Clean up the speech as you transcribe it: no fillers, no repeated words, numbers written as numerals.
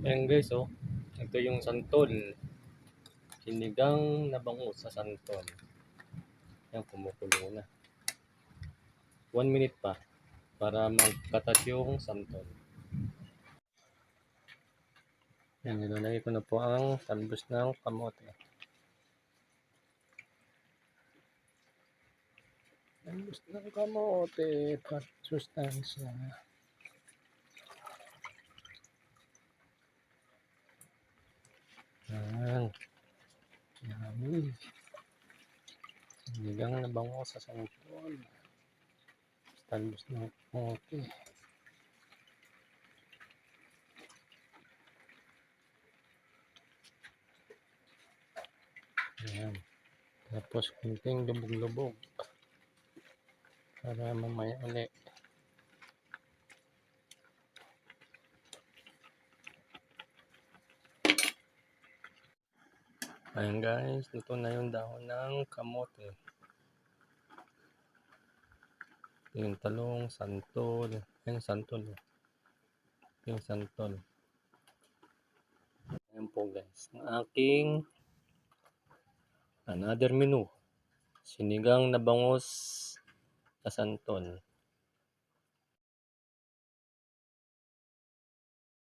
Ayan guys, oh. Ito yung santol. Sinigang na bangus sa santol. Ayan, kumukulo na. 1 minute pa para magkatas yung santol. Ayan, nilalagay ko na po ang talbos ng kamote. Talbos ng kamote para sustansya. Ayan. Yummy. Sinigang na bangus sa santol. Talbos ng kamote. Ayan. Tapos kunting lubog-lubog para mamaya ulit. Ayan guys, ito na yung dahon ng kamote. Yung talong, santol. Ayan, santol. Yung santol. Ayan po guys, ang aking another menu. Sinigang na bangus sa santol.